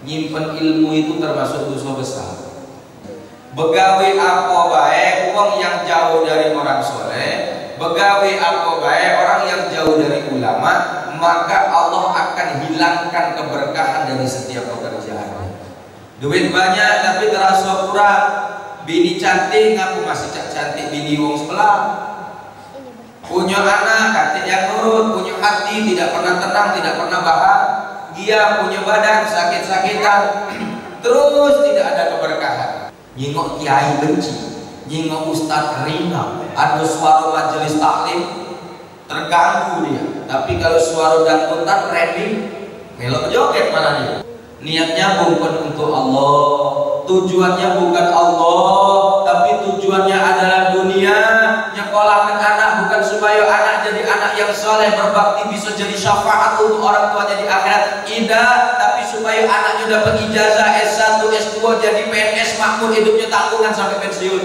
Nyimpen ilmu itu termasuk dosa besar. Begawe apa baik wong yang jauh dari orang soleh, begawe apa baik orang yang jauh dari ulama, maka Allah akan hilangkan keberkahan dari setiap pekerjaan. Duit banyak tapi terasa kurang. Bini cantik ngaku masih cantik bini wong sebelah. Punya anak cantik yang nurut, punya hati tidak pernah tenang, tidak pernah bahagia, punya badan sakit-sakitan, terus tidak ada keberkahan. Nyingok kiai benci, nyingok ustaz ringan, ada suara majelis taklim terganggu dia. Tapi kalau suara dangdutan random, melok joget mana dia. Niatnya bukan untuk Allah, tujuannya bukan Allah, tapi tujuannya adalah dunia. Nyekolahkan anak bukan supaya anak jadi anak yang soleh, berbakti, bisa jadi syafaat untuk orang tuanya di akhirat. Tidak, tapi supaya anaknya dapat ijazah S1, S2, jadi PNS makmur, hidupnya tanggungan sampai pensiun.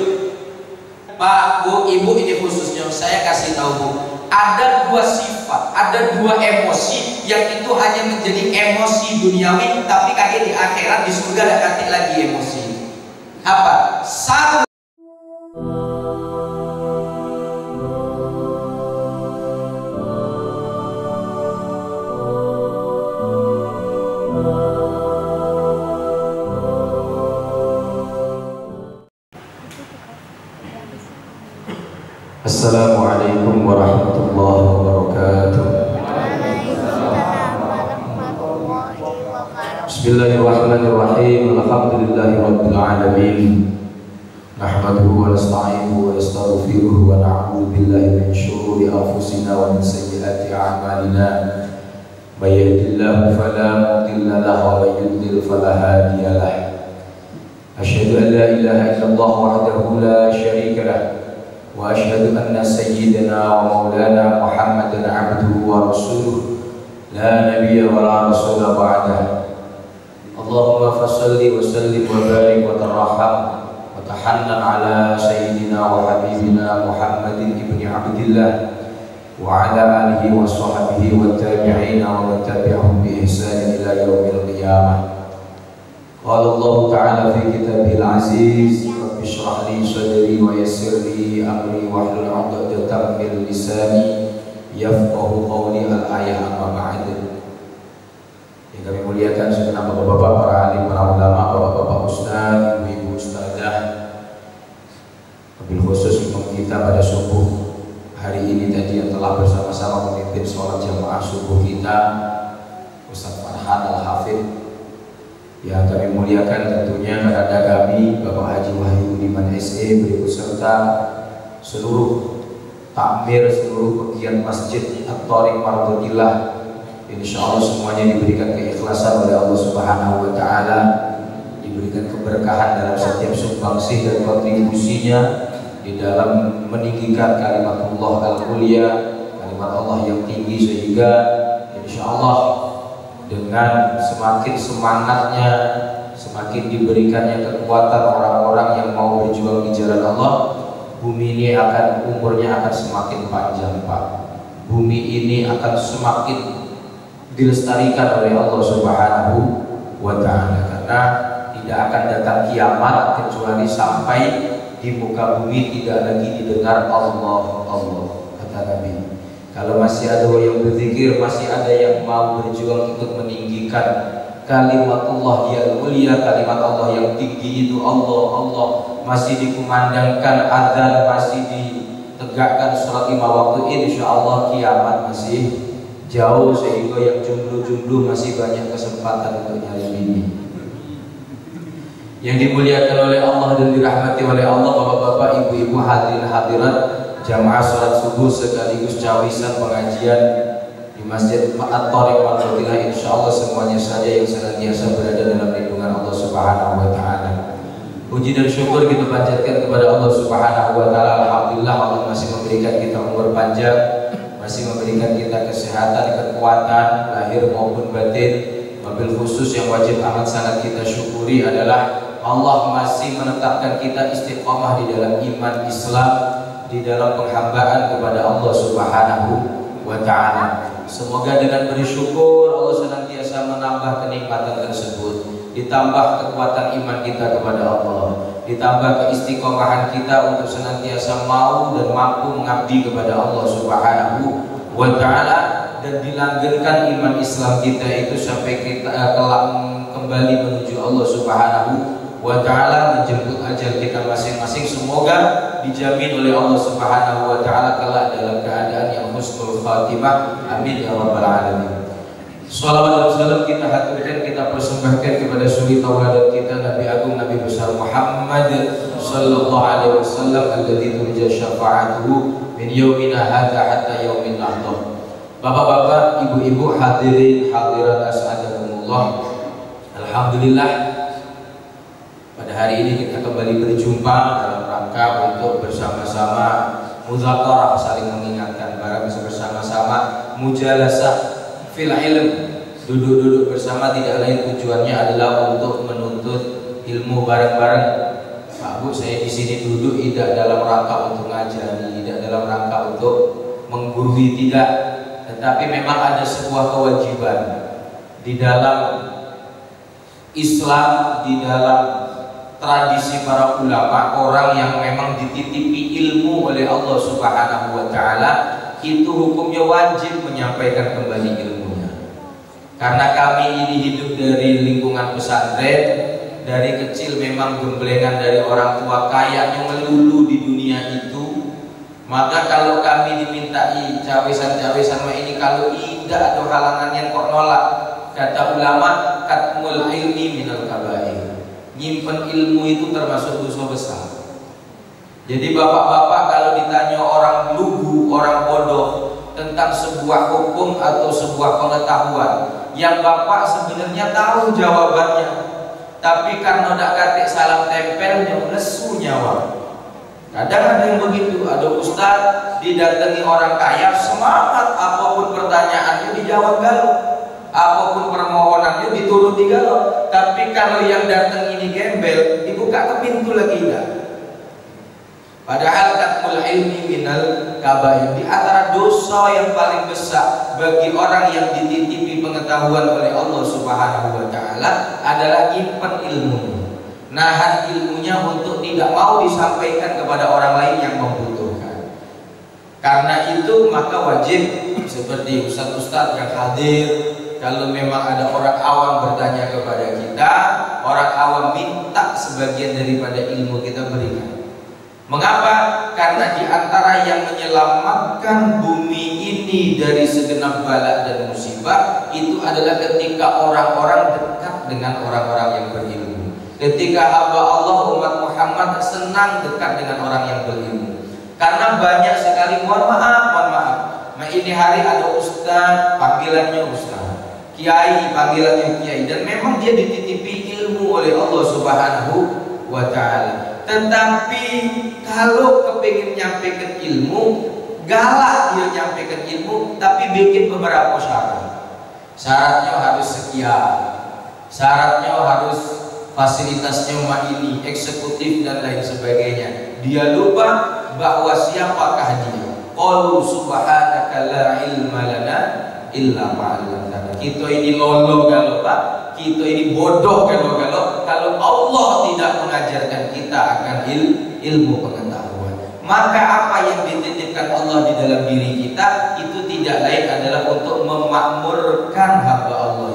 Pak, Bu, Ibu, ini khususnya saya kasih tahu Bu, ada dua sifat, ada dua emosi yang itu hanya menjadi emosi duniawi, tapi kaget di akhirat di surga ada ganti lagi emosi. Apa? Satu. Assalamualaikum warahmatullahi wabarakatuh. Bismillahirrahmanirrahim. Alhamdulillahi rabbil alamin. Nahmaduhu wa nasta'inuhu wa nastaghfiruhu wa na'udzu billahi min shururi anfusina wa min sayyiati a'malina. May yahdihillahu fala mudilla lahu wa may yudlil fala hadiya lahu. Asyhadu an la ilaha illallah wahdahu la syarika lahu. Wa asyhadu anna sayyidina wa maulana Muhammadan abduhu wa rasuluh la nabiyya wa la rasula ba'dah. Allahumma fassalli wa sallim wa barik wa tarham wa tahannan ala sayyidina wa habibina Muhammadin ibni Abdillah wa ala alihi wa sahbihi wa tabi'ina wa man tabi'ahum bi ihsan ila yaumil qiyamah. Qala Allah ta'ala fi kitabihil aziz, Ishrah li sadri wa yassir li amri wahlul 'uqdatam min lisani yafqahu qawli. Al-ayah amma ba'd. Yang kami muliakan segenap bapak-bapak, para alim, para ulama, bapak-bapak ustaz, ibu-ibu ustazah, wabil khusus imam kita pada subuh hari ini tadi yang telah bersama-sama memimpin sholat jamaah subuh kita, Ustaz Farhan Al-Hafidh. Yang kami muliakan tentunya kepada kami Bapak Haji Wahyu Budiman SE, berikut serta seluruh takmir, seluruh pegiat masjid At-Thariq Mardotillah. Insyaallah semuanya diberikan keikhlasan oleh Allah Subhanahu wa taala, diberikan keberkahan dalam setiap sumbangsih dan kontribusinya di dalam meninggikan kalimat Allah al-Mulia, kalimat Allah yang tinggi, sehingga insyaallah dengan semakin semangatnya, semakin diberikannya kekuatan orang-orang yang mau berjuang di jalan Allah, bumi ini akan umurnya akan semakin panjang, Pak. Bumi ini akan semakin dilestarikan oleh Allah Subhanahu wa taala, karena tidak akan datang kiamat kecuali sampai di muka bumi tidak lagi didengar Allah, kata Nabi. Kalau masih ada yang berzikir, masih ada yang mau berjuang untuk meninggikan kalimatullah yang mulia, kalimat Allah yang tinggi itu, Allah masih dikumandangkan azan, masih ditegakkan sholat 5 waktu, insya Allah kiamat masih jauh, sehingga yang jomblo-jomblo masih banyak kesempatan untuk nyari bini. Yang dimuliakan oleh Allah dan dirahmati oleh Allah, bapak-bapak, ibu-ibu, hadirin hadirat jamaah sholat subuh sekaligus cawisan pengajian di Masjid At-Thariq Mardotillah, insyaallah semuanya saja yang senantiasa berada dalam lindungan Allah Subhanahu wa taala. Puji dan syukur kita panjatkan kepada Allah Subhanahu wa taala. Alhamdulillah Allah masih memberikan kita umur panjang, masih memberikan kita kesehatan, kekuatan lahir maupun batin. Wabil khusus yang wajib amat sangat kita syukuri adalah Allah masih menetapkan kita istiqomah di dalam iman Islam, di dalam penghambaan kepada Allah Subhanahu wa taala. Semoga dengan bersyukur Allah senantiasa menambah kenikmatan tersebut. ditambah kekuatan iman kita kepada Allah, ditambah keistiqomahan kita untuk senantiasa mau dan mampu mengabdi kepada Allah Subhanahu wa Ta'ala, dan dilanggengkan iman Islam kita itu sampai kita kelak kembali menuju Allah Subhanahu wa Ta'ala, menjemput ajal kita masing-masing. Semoga dijamin oleh Allah Subhanahu wa Ta'ala kelak dalam keadaan yang husnul khatimah. Amin ya rabbal alamin. Salawat dan salam kita haturkan, kita persembahkan kepada suri tauladan kita Nabi Agung Nabi besar Muhammad sallallahu alaihi wasallam alladzi turja syafa'atuhu min yaumina hadza hatta yaumin nahdah. Bapak-bapak, ibu-ibu, hadirin hadirat as'adakumullah. Alhamdulillah, pada hari ini kita kembali berjumpa dalam rangka untuk bersama-sama mudzakarah, saling mengingatkan barang bersama-sama, mujalasah fil ilm, duduk-duduk bersama, tidak lain tujuannya adalah untuk menuntut ilmu bareng-bareng. Pak Bu, saya di sini duduk tidak dalam rangka untuk ngajari, tidak dalam rangka untuk menggurui, tidak, tetapi memang ada sebuah kewajiban di dalam Islam, di dalam tradisi para ulama, orang yang memang dititipi ilmu oleh Allah Subhanahu wa Ta'ala itu hukumnya wajib menyampaikan kembali ilmunya. Karena kami ini hidup dari lingkungan pesantren, dari kecil memang gemblengan dari orang tua, kayaknya melulu di dunia itu. Maka kalau kami dimintai cawesan-cawesan ini, kalau tidak ada halangannya kok nolak. Kata ulama, katmul ilmi minal kabair, nyimpen ilmu itu termasuk dosa besar. Jadi bapak-bapak kalau ditanya orang lugu, orang bodoh tentang sebuah hukum atau sebuah pengetahuan yang bapak sebenarnya tahu jawabannya, tapi karena tidak katik salam tempelnya lesu nyawa. Kadang ada yang begitu, ada ustaz didatangi orang kaya, semangat apapun pertanyaannya dijawab galau, apapun permohonannya dituruti galau. Tapi kalau yang datang ini gembel, dibuka ke pintu lagi enggak. Padahal katmul ilmi minal kabair, di antara dosa yang paling besar bagi orang yang dititipi pengetahuan oleh Allah Subhanahu wa Ta'ala adalah nyimpen ilmunya, nahan ilmunya untuk tidak mau disampaikan kepada orang lain yang membutuhkan. Karena itu maka wajib seperti ustaz-ustaz yang hadir, kalau memang ada orang awam bertanya kepada kita, orang awam minta sebagian daripada ilmu kita berikan. Mengapa? Karena di antara yang menyelamatkan bumi ini dari segenap bala dan musibah itu adalah ketika orang-orang dekat dengan orang-orang yang berilmu. Ketika hamba Allah umat Muhammad senang dekat dengan orang yang berilmu. Karena banyak sekali, mohon maaf, ini hari ada ustaz, panggilannya ustaz, kiai, panggilannya kiai, dan memang dia dititipi ilmu oleh Allah Subhanahu wa Ta'ala. Tetapi kalau kepingin nyampaikan ilmu, galak dia nyampaikan ilmu, tapi bikin beberapa syarat. Syaratnya harus sekian, syaratnya harus fasilitasnya ini, eksekutif dan lain sebagainya. Dia lupa bahwa siapakah dia. Qalu subhanaka la ilma lana illa ma 'allamtana. Kita ini lolo galau Pak, kita ini bodoh galau kalau Allah tidak mengajarkan kita akan ilmu pengetahuan. Maka apa yang dititipkan Allah di dalam diri kita itu tidak lain adalah untuk memakmurkan hamba Allah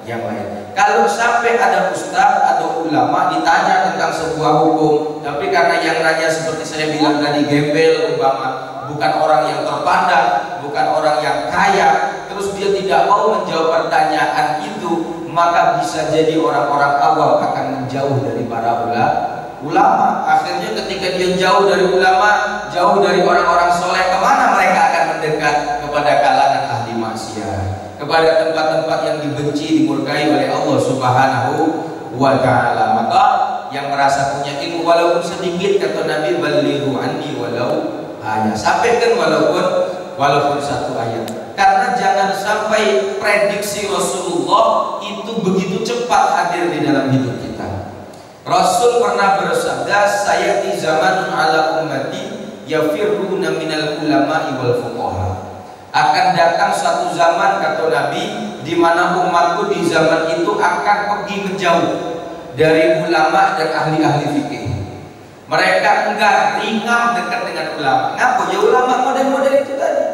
yang lain. Kalau sampai ada ustaz, ada ulama ditanya tentang sebuah hukum, tapi karena yang nanya seperti saya bilang tadi gembel umpama, bukan orang yang terpandang, bukan orang yang kaya, terus dia tidak mau menjawab pertanyaan itu, maka bisa jadi orang-orang awam akan menjauh dari para ulama. Akhirnya ketika dia jauh dari ulama, jauh dari orang-orang soleh, kemana mereka akan mendekat? Kepada kalangan ahli maksiat, kepada tempat-tempat yang dibenci, dimurkai oleh Allah Subhanahu wa Ta'ala. Maka yang merasa punya ilmu walaupun sedikit, kata Nabi, balighu anni walau ayat, sampaikan walaupun satu ayat. Karena jangan sampai prediksi Rasulullah itu begitu cepat hadir di dalam hidup kita. Rasul pernah bersabda, sayati zamanun ala ummati yafirruna minal ulama'i wal fuqaha. Akan datang suatu zaman, kata Nabi, di mana umatku di zaman itu akan pergi menjauh dari ulama dan ahli-ahli fikih. Mereka enggak ringan dekat dengan ulama. Ngapa ya ulama model-model itu tadi?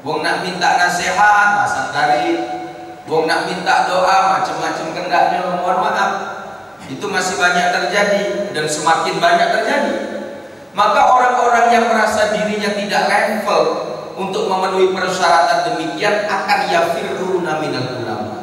Wong nak minta nasihat, masang tarik. Wong nak minta doa, macam-macam kendaknya. Mohon maaf, itu masih banyak terjadi dan semakin banyak terjadi. Maka orang-orang yang merasa dirinya tidak level untuk memenuhi persyaratan demikian akan yafirruna minal ulama.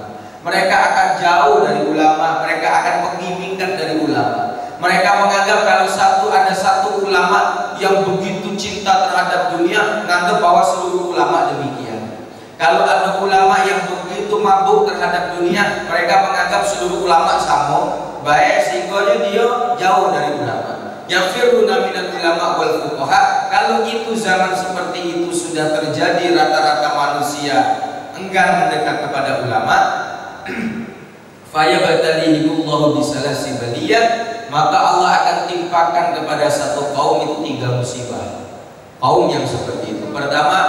Mereka akan jauh dari ulama, mereka akan pergi minggat dari ulama. Mereka menganggap kalau ada satu ulama yang begitu cinta terhadap dunia, menganggap bahwa seluruh ulama demikian. Kalau ada ulama yang begitu mabuk terhadap dunia, mereka menganggap seluruh ulama sama baik, sehingga dia jauh dari ulama. Yafirruna minal ulama wal fuqaha. Kalau itu zaman seperti itu sudah terjadi, rata-rata manusia enggan mendekat kepada ulama, fayabatalihimullahu bisalasi baliyah, maka Allah akan timpakan kepada satu kaum itu 3 musibah. Kaum yang seperti itu. Pertama,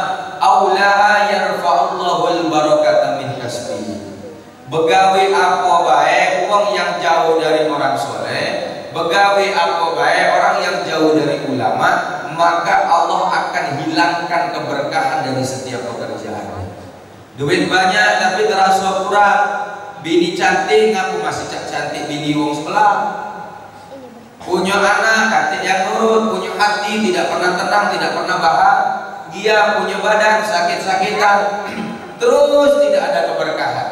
aulaha yarfa'ullahul barakata min kasbihi. Begawe apa baik wong yang jauh dari orang soleh, begawe apa baik orang yang jauh dari ulama, maka Allah akan hilangkan keberkahan dari setiap pekerjaan. Duit banyak tapi terasa kurang. Bini cantik, ngaku masih cantik bini wong sebelah. Punya anak, katik yang nurut, punya hati, tidak pernah tenang, tidak pernah bahagia, punya badan sakit-sakitan, terus tidak ada keberkahan.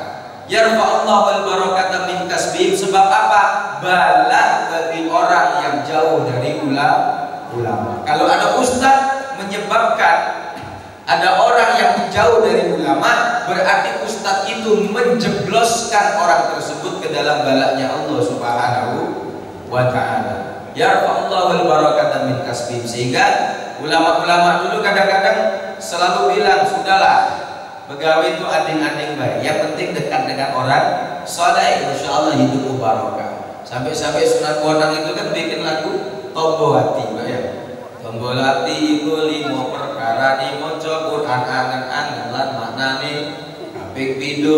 Yarfa'allahu al-barakata min kasbihim. Sebab apa? Bala bagi orang yang jauh dari ulama. Kalau ada ustaz menyebabkan ada orang yang jauh dari ulama, berarti ustaz itu menjebloskan orang tersebut ke dalam balanya Allah Subhanahu wa ta'ala. Yarfa'allahu al-barakata min kasbihim. Sehingga ulama-ulama dulu kadang-kadang selalu bilang, sudahlah, pegawai itu ading-ading baik, yang penting dekat dengan orang saleh, insyaallah hidupmu barokah. Sampai-sampai Sunan Bonang itu kan bikin lagu Tombo Hati, Mbak ya. Tombo hati itu 5 perkara dimaca Quran angen-angen lan maknane kaping pindho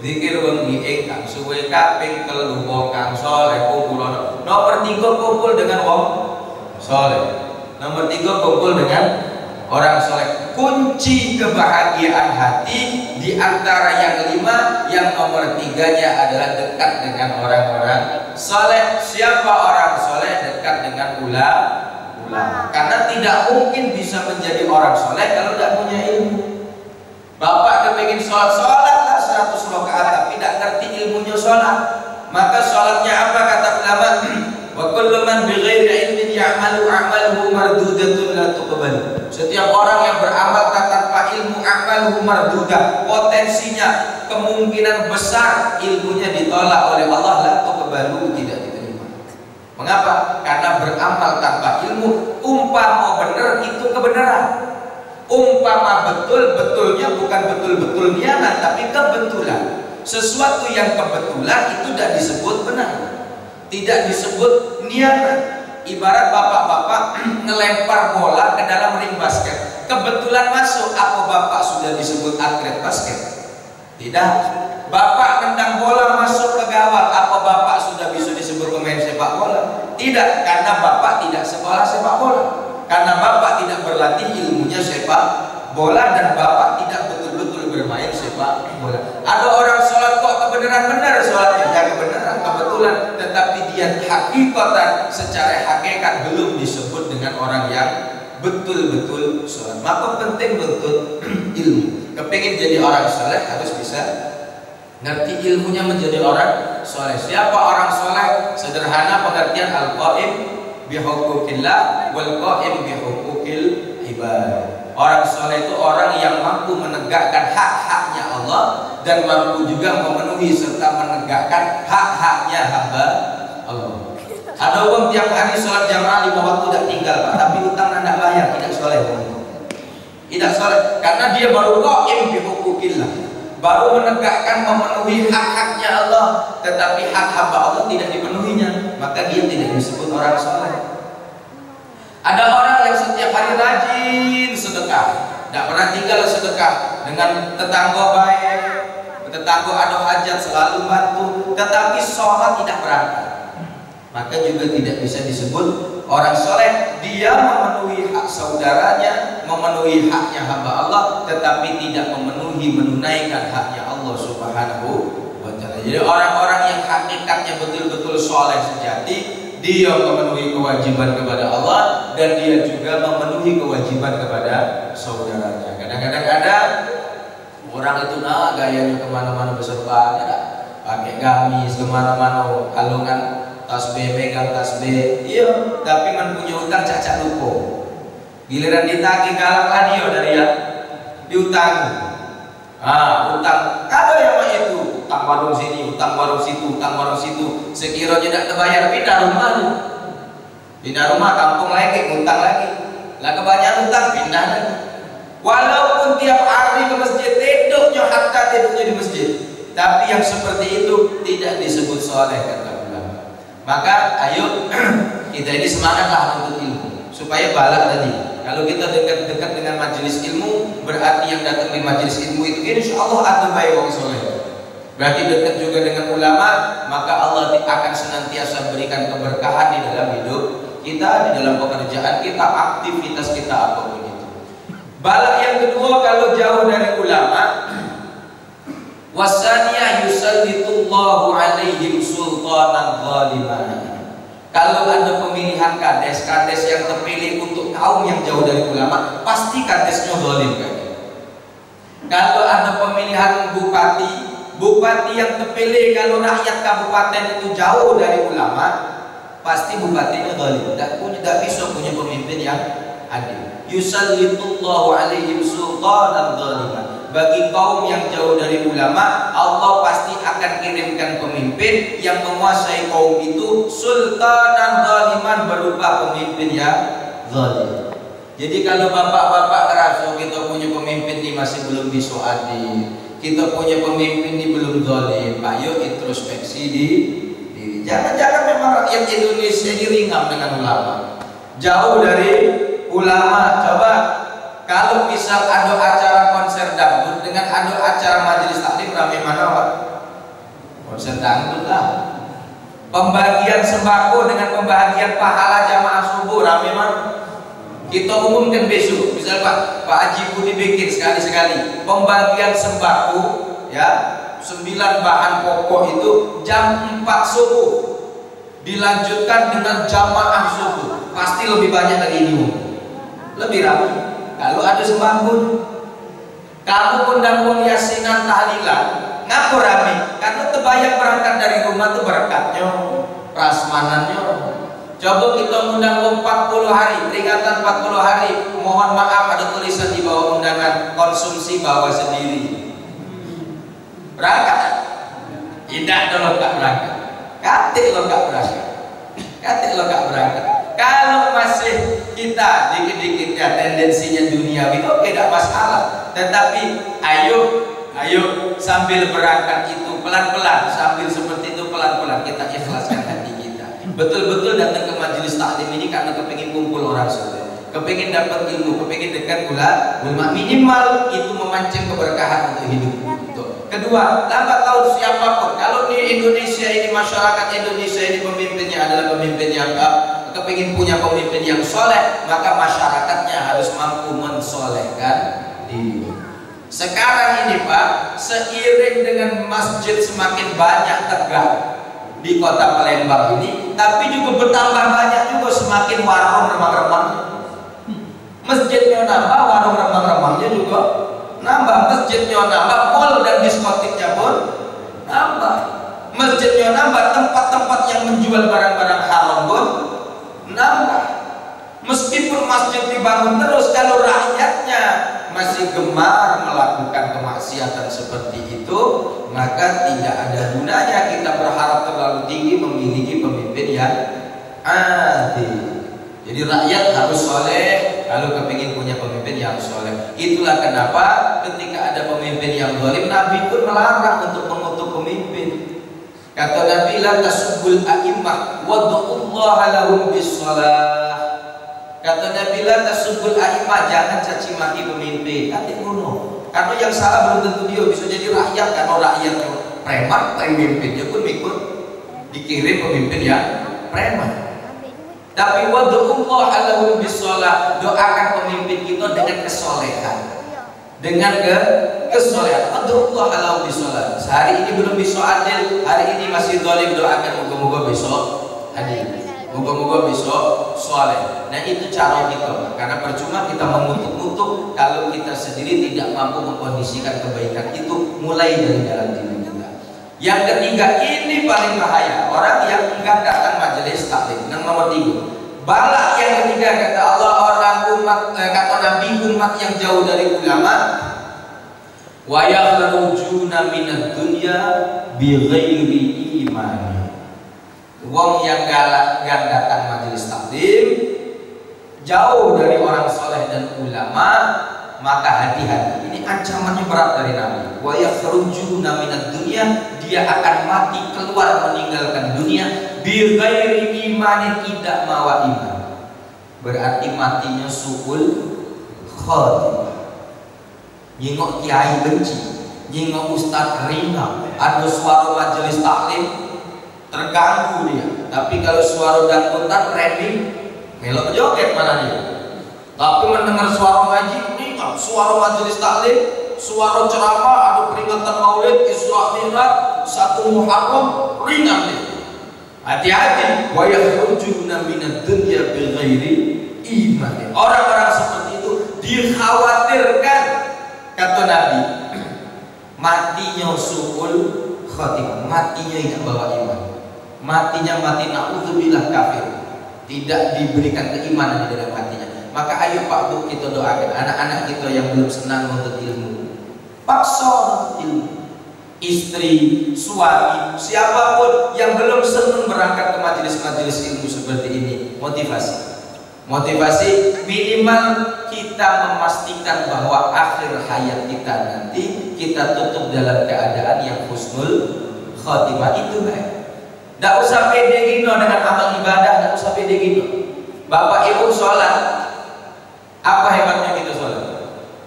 zikir wengi ingkang suwe kaping 3 wong kang saleh kumpul. Nomor 3 kumpul dengan wong saleh. Nomor 3 kumpul dengan orang soleh. Kunci kebahagiaan hati di antara yang 5, yang nomor 3-nya adalah dekat dengan orang-orang soleh. Siapa orang soleh? Dekat dengan ulama. Karena tidak mungkin bisa menjadi orang soleh kalau tidak punya ilmu. Bapak kepingin sholatlah 100 rakaat tapi tidak ngerti ilmunya sholat, maka sholatnya apa kata ulama? Wa kullu man bighairi ilmin ya'malu a'maluhu mardudatun la tuqbal. Setiap orang yang beramal tanpa ilmu, a'maluhu mardudah, potensinya kemungkinan besar ilmunya ditolak oleh Allah, la tuqbalu, tidak diterima. Mengapa? Karena beramal tanpa ilmu, umpama benar itu kebenaran. Umpama betul, betulnya bukan betul-betul niat, tapi kebetulan. Sesuatu yang kebetulan itu tidak disebut benar, tidak disebut niatan. Ibarat bapak-bapak ngelempar bola ke dalam ring basket, kebetulan masuk, apa bapak sudah disebut atlet basket? Tidak. Bapak nendang bola masuk ke gawang, apa bapak sudah bisa disebut pemain sepak bola? Tidak, karena bapak tidak sekolah sepak bola, karena bapak tidak berlatih ilmunya sepak bola, dan bapak tidak betul-betul bermain sepak bola. Ada orang sholat kok kebenaran benar sholatnya, ya kebenaran, kebetulan, tetapi dia hakikatan secara hakikat belum disebut dengan orang yang betul-betul sholat. Maka penting betul ilmu. Kepingin jadi orang soleh harus bisa ngerti ilmunya menjadi orang soleh. Siapa orang soleh? Sederhana pengertian al-qaim bihuquqillah wal qaim bihuquqil ibad. Orang soleh itu orang yang mampu menegakkan hak-haknya Allah dan mampu juga memenuhi serta menegakkan hak-haknya hamba Allah. Ada orang tiap hari sholat jamaah 5 waktu tidak tinggal, Pak, tapi utang tidak bayar, tidak soleh. Tidak soleh karena dia baru qaim bihuquqillah, baru menegakkan memenuhi hak-haknya Allah, tetapi hak hamba Allah tidak dipenuhinya, maka dia tidak disebut orang soleh. Ada orang yang setiap hari rajin sedekah, tidak pernah tinggal sedekah. Dengan tetangga baik, tetangga ada hajat selalu bantu, tetapi sholat tidak berangkat, maka juga tidak bisa disebut orang soleh. Dia memenuhi hak saudaranya, memenuhi haknya hamba Allah, tetapi tidak menunaikan haknya Allah Subhanahu wa ta'ala. Jadi orang-orang yang hakikatnya betul-betul soleh sejati, dia memenuhi kewajiban kepada Allah dan dia juga memenuhi kewajiban kepada saudaranya. Kadang-kadang ada orang itu gayanya kemana-mana berserbannya, pakai gamis kemana-mana, kalungan tasbih, megang tasbih, iya, tapi punya utang cacat lupa. Giliran ditagih galaklah dia dari ya diutang. Utang ada yang itu, utang warung sini, utang warung situ, utang warung situ. Sekiranya tidak terbayar, pindah rumah tu. Pindah rumah, kampung lagi, utang lagi. Lah kebanyakan utang, pindah lagi. Walaupun tiap hari ke masjid, tidurnya hatta tidurnya di masjid, tapi yang seperti itu tidak disebut soleh kata ulama. Maka ayo kita ini semangatlah untuk ilmu supaya balak tadi. Kalau kita dekat-dekat dengan majelis ilmu, berarti yang datang di majelis ilmu itu insya Allah akan baik orang soleh. Berarti dekat juga dengan ulama, maka Allah akan senantiasa berikan keberkahan di dalam hidup kita, di dalam pekerjaan kita, aktivitas kita apapun. Balak yang kedua kalau jauh dari ulama, wasaniyah yusallitullahu alaihim sultanan zaliman. Kalau ada pemilihan kades yang terpilih untuk kaum yang jauh dari ulama, pasti kadesnya zalim kan. Kalau ada pemilihan bupati yang terpilih, kalau rakyat kabupaten itu jauh dari ulama, pasti bupatinya zalim. Tidak bisa punya pemimpin yang adil. Yusallitullahu alaihim sultanan zaliman. Bagi kaum yang jauh dari ulama, Allah pasti akan kirimkan pemimpin yang menguasai kaum itu sultanan zaliman, berupa pemimpin yang zalim. Jadi kalau bapak-bapak kerasa kita punya pemimpin ini masih belum bisa adil, kita punya pemimpin ini belum zalim, ayo introspeksi diri. Jangan-jangan memang rakyat Indonesia ini ringan dengan ulama, jauh dari ulama. Coba kalau misal ada acara konser dangdut dengan ada acara majelis taklim, ramai mana Pak? Konser dangdut lah. Pembagian sembako dengan pembagian pahala jamaah subuh, ramai mana? Kita umumkan besok, misal Pak Haji Budi bikin sekali-sekali pembagian sembako ya, 9 bahan pokok itu jam 4 subuh, dilanjutkan dengan jamaah subuh, pasti lebih banyak dari ini, lebih ramai. Kalau ada sembako, kamu undang yasinan tahlilan, ngaku ramai? Karena terbayang berangkat dari rumah tuh berkatnya, prasmanannya. Coba kita undang 40 hari, peringatan 40 hari, mohon maaf ada tulisan di bawah undangan, konsumsi bawa sendiri. Berangkat? Tidak dong, gak berangkat. Katik lo gak berangkat. Katik lo gak berangkat. Kalau masih kita dikit-dikitnya tendensinya duniawi, oke, tidak masalah. Tetapi ayo sambil berangkat itu pelan-pelan, sambil seperti itu pelan-pelan kita ikhlaskan hati kita. Betul-betul datang ke majelis taklim ini karena kepingin kumpul orang soleh, kepingin dapat ilmu, kepingin dekat ulama, minimal itu memancing keberkahan untuk hidup. Kedua, tanpa tahu siapapun, kalau di Indonesia ini, masyarakat Indonesia ini pemimpinnya adalah pemimpin yang kepingin punya pemimpin yang soleh, maka masyarakatnya harus mampu mensolehkan diri. Sekarang ini Pak, seiring dengan masjid semakin banyak tegak di kota Palembang ini, tapi juga bertambah banyak juga semakin warung remang-remang. Masjidnya nambah, warung remang-remangnya juga nambah, masjidnya nambah, mall dan diskotiknya pun nambah. Masjidnya nambah, tempat-tempat yang menjual barang-barang haram pun nambah. Meskipun masjid dibangun terus, kalau rakyatnya masih gemar melakukan kemaksiatan seperti itu, maka tidak ada gunanya kita berharap terlalu tinggi memiliki pemimpin yang adil. Jadi rakyat harus soleh kalau kepingin punya pemimpin yang soleh. Itulah kenapa ketika ada pemimpin yang zalim, Nabi pun melarang untuk mengutuk pemimpin. Kata Nabi, la tasubbul a'immah wad'ullaha lahum bis-shalah. Kata Nabi la tasubul a'imah, jangan caci maki pemimpin. Hati ngono. Karena yang salah belum tentu dia bisa jadi rakyat. Karena rakyatnya preman, pemimpinnya pun ikut dikirim pemimpin yang preman. Tapi wadu'ullah alahum bisolah, doakan pemimpin kita dengan kesolehan, dengan kesolehan. Wadu'ullah alahum bisolah. Hari ini belum bisa adil, hari ini masih zalim, doakan moga-moga besok adil, moga-moga besok soleh. Nah itu cara kita, karena percuma kita mengutuk-utuk kalau kita sendiri tidak mampu mengkondisikan kebaikan itu mulai dari dalam diri kita. Yang ketiga, ini paling bahaya, orang yang enggak datang majelis taklim. Yang nomor 3, balak yang ketiga kata Allah, orang umat kata Nabi, umat yang jauh dari ulama, wa yakhrujuna minad dunya bighairi iman. Wong yang galak datang majelis taklim, jauh dari orang soleh dan ulama, maka hati-hati. Ini ancamannya berat dari Nabi. Wa yakhrujuna minad dunya, dia akan mati, keluar meninggalkan dunia bi ghairi iman, tidak mawa iman. Berarti matinya suul khatimah. Nyingok kiai benci, nyingok ustaz ringan, ada suara majelis taklim terganggu dia. Tapi kalau suara dangdutan remi, melok joget mana dia. Tapi mendengar suara ngaji, ini kan suara majelis taklim, suara ceramah, ada peringatan Maulid, Isra Mi'raj, 1 Muharram, ringan dia. Hati-hati. Wa yakhrujuna minad dunya bighairi iman. Orang-orang seperti itu dikhawatirkan, kata Nabi, matinya suul khatimah, matinya tidak bawa iman, matinya mati na'udzubillah kafir, tidak diberikan keimanan di dalam hatinya. Maka ayo Pak Bu, kita doakan anak-anak kita yang belum senang untuk ilmu, paksa ilmu. Istri, suami, siapapun yang belum senang berangkat ke majelis-majelis ilmu seperti ini, motivasi minimal kita memastikan bahwa akhir hayat kita nanti kita tutup dalam keadaan yang husnul khatimah. Itu baik. Tidak usah pede gino dengan amal ibadah, tidak usah pede gino. Bapak ibu sholat, apa hebatnya kita sholat?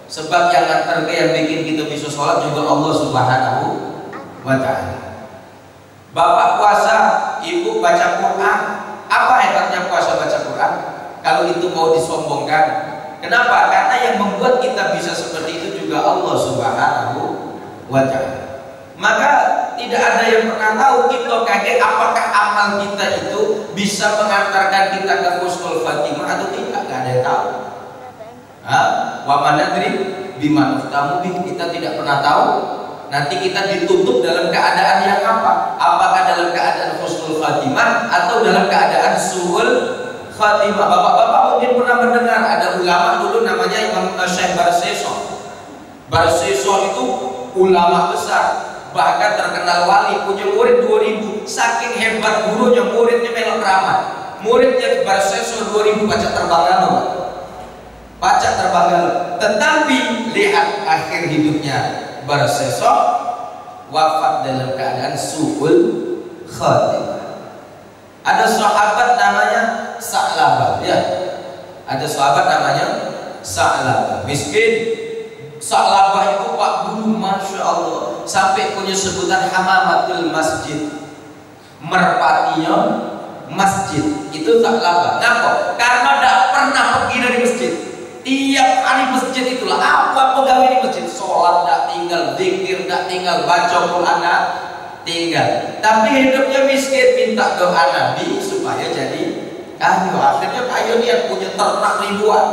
Sebab yang antar yang bikin kita bisa sholat juga Allah Subhanahu wa ta'ala. Bapak puasa, ibu baca Quran. Apa hebatnya puasa baca Quran? Kalau itu mau disombongkan, kenapa? Karena yang membuat kita bisa seperti itu juga Allah Subhanahu wa ta'ala. Maka tidak ada yang pernah tahu, kita kaget apakah amal kita itu bisa mengantarkan kita ke husnul khatimah atau tidak. Gak ada yang tahu. Wa man nadri bima nuftamu bih, kita tidak pernah tahu nanti kita ditutup dalam keadaan yang apa? Apakah dalam keadaan husnul khatimah atau dalam keadaan su'ul khatimah? Bapak-bapak mungkin pernah mendengar ada ulama dulu namanya Imam Syekh Barseso. Barseso itu ulama besar, bahkan terkenal wali, punya murid 2000. Saking hebat gurunya, muridnya melok ramah. Muridnya Barseso 2000 baca terbang baca terbang. Tetapi lihat akhir hidupnya Barseso, wafat dalam keadaan su'ul khatimah. Ada sahabat namanya Sa'labah, ya. Ada sahabat namanya Sa'labah, miskin. Sa'labah itu Pak Guru, Masya Allah, sampai punya sebutan hamamatul masjid, merpatinya masjid. Itu Sa'labah. Kenapa? Karena tidak pernah pergi dari masjid. Tiap hari masjid itulah apa pegawai di masjid. Sholat tidak tinggal, zikir tidak tinggal, baca Quran tidak tinggal. Tapi hidupnya miskin, minta doa Nabi supaya jadi kaya. Akhirnya kaya dia punya ternak ribuan.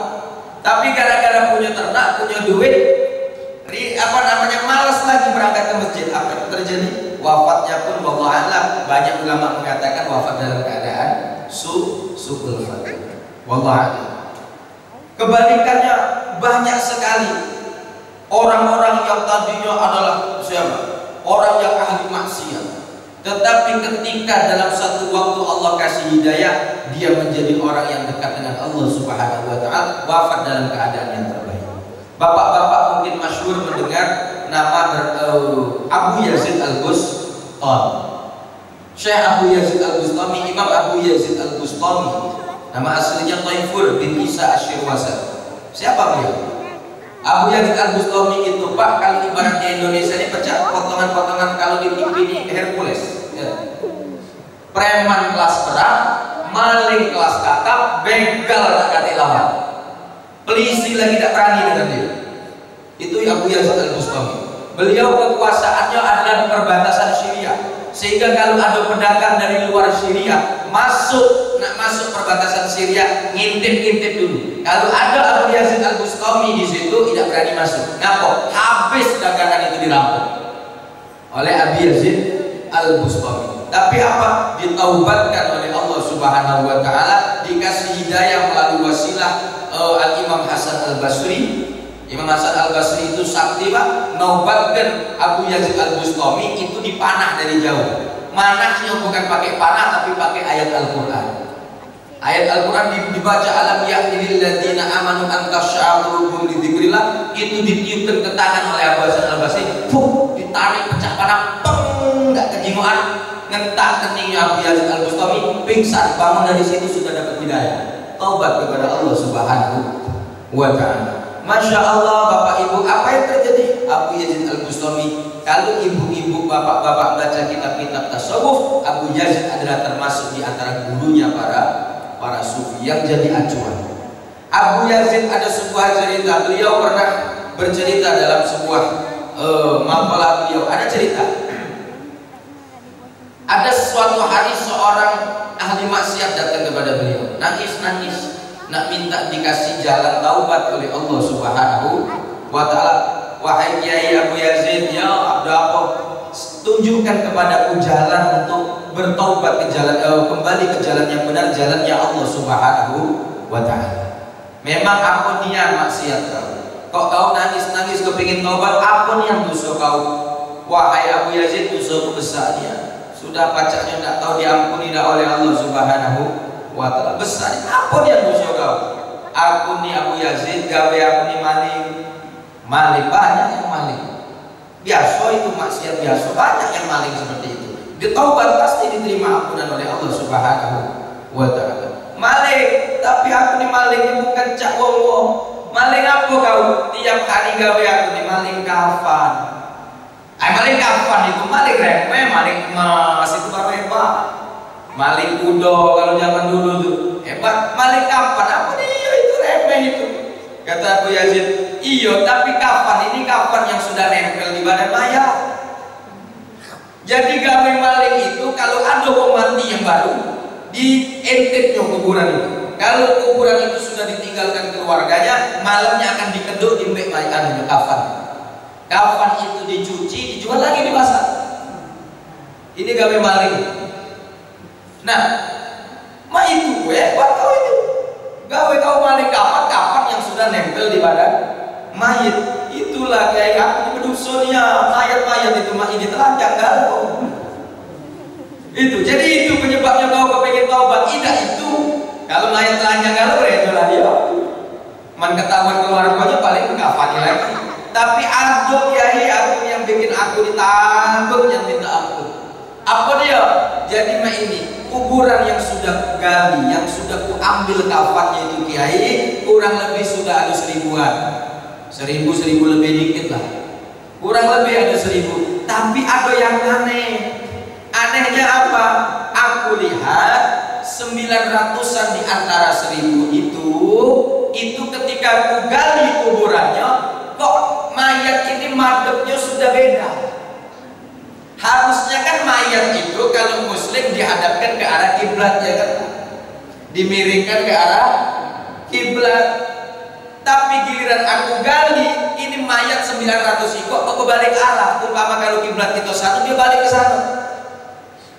Tapi gara-gara punya ternak, punya duit, malas lagi berangkat ke masjid. Apa yang terjadi? Wafatnya pun wallahualam, banyak ulama mengatakan wafat dalam keadaan su'ul khatimah. Wallahualam. Kebalikannya banyak sekali orang-orang yang tadinya adalah siapa? Orang yang ahli maksiat, tetapi ketika dalam satu waktu Allah kasih hidayah, dia menjadi orang yang dekat dengan Allah Subhanahu wa ta'ala, wafat dalam keadaan yang terbaik. Bapak-bapak mungkin masyhur mendengar nama Abu Yazid Al-Bustami. Syekh Abu Yazid Al-Bustami, Imam Abu Yazid Al-Bustami Nama aslinya Taifur bin Isa Asyirwasa. Siapa beliau? Abu Yazid Al-Bustami itu Pak, kalau ibarat di Indonesia ini pecah potongan-potongan, kalau di TV ini Hercules ya. Preman kelas perang, maling kelas kakap, begal tak kati lawan, polisi lagi tak berani dengan dia. Itu Abu Yazid Al-Bustami. Beliau kekuasaannya adalah di perbatasan Syria, sehingga kalau ada pedagang dari luar Syria nak masuk perbatasan Syria, ngintip dulu. Kalau ada Abu Yazid Al-Bustami di situ, tidak berani masuk. Ngapa? Habis dagangan itu dirampok oleh Abu Yazid Al-Bustami. Tapi apa? Ditaubatkan oleh Allah Subhanahu wa taala, dikasih hidayah melalui wasilah Al-Imam Hasan Al-Basri. Imam Hasan Al-Basri itu sakti Pak, naubatkan Abu Yazid Al-Bustami itu dipanah dari jauh. Manahnya bukan pakai panah tapi pakai ayat Al-Qur'an. Ayat Al-Qur'an dibaca, alam ya'nil ladzina amanu an takhsha'a qulubuhum li dzikrillah, itu ditiupkan ke tangan oleh Abu Hasan Al-Basri, ditarik pecah panah, enggak kejimuan, ngentak keningnya Abu Yazid Al-Bustami, pingsan, bangun dari situ sudah dapat hidayah. Taubat kepada Allah Subhanahu wa taala. Masya Allah Bapak Ibu, apa yang terjadi? Abu Yazid Al-Bustami, kalau ibu-ibu bapak-bapak baca kitab-kitab tasawuf, Abu Yazid adalah termasuk di antara gurunya para sufi yang jadi acuan. Abu Yazid ada sebuah cerita, beliau pernah bercerita dalam sebuah makalah beliau, ada cerita. Ada suatu hari seorang ahli maksiat datang kepada beliau, nangis-nangis, nak minta dikasih jalan taubat oleh Allah Subhanahu wa taala. Wahai Kiai Abu Yazid, ya ada apa? Tunjukkan kepadaku jalan untuk bertaubat ke jalan, kembali ke jalan yang benar, jalannya Allah Subhanahu wa taala. Memang apa niat maksiat kau? Kok kau nangis-nangis kepingin taubat? Apa yang dosa kau? Wahai Abu Yazid, dosa besarnya. Sudah pacarnya tidak tahu diampuni dah oleh Allah Subhanahu wa taala. Besar. Apa yang dosa kau? Aku ni Abu Yazid, gawe aku ni maling. Maling banyak yang maling. Biasa itu maksiat biasa, banyak yang maling seperti itu. Ditaubat pasti diterima ampunan oleh Allah Subhanahu wa taala. Maling, tapi aku ni maling ini bukan cak wong-wong. Maling apa kau? Tiap hari gawe aku ni maling kafan. Maling kafan itu maling remeh, maling emas itu baru hebat. Maling kudo kalau zaman dulu tuh hebat. Maling kafan apa dia itu remeh itu. Kata Abu Yazid, iya tapi kafan ini kafan yang sudah nempel di badan mayat. Jadi gawe maling itu kalau ada orang mati yang baru diintipnya kuburan itu. Kalau kuburan itu sudah ditinggalkan keluarganya, malamnya akan dikeduk di mbek mayat kafan. Kafan itu dicuci, dijual lagi di pasar. Ini gawe maling. Nah, itu buat kau itu. Gawe kau maling kafan yang sudah nempel di badan mayit. Itulah kayak aku berdusonya mayat-mayat itu ini telanjang galau. Itu jadi itu penyebabnya kau kepengen taubat. Tidak itu. Kalau mayat telanjang galau beredolah dia. Man ketahuan keluarganya paling kafani lagi. Tapi ada kiai aku yang bikin aku ditanggung yang minta ampun. Apa dia? Jadi ini kuburan yang sudah gali, yang sudah ku ambil kafannya itu kiai, kurang lebih sudah ada 1000-an, 1000 lebih dikit lah, kurang lebih ada 1000. Tapi ada yang aneh. Anehnya apa? Aku lihat 900-an di antara 1000 itu ketika ku gali kuburannya, kok mayat ini madepnya sudah beda. Harusnya kan mayat itu kalau muslim dihadapkan ke arah kiblat, ya kan? Dimiringkan ke arah kiblat. Tapi giliran aku gali, ini mayat 900 kok kebalik arah. Umpama kalau kiblat kita sana, dia balik ke sana.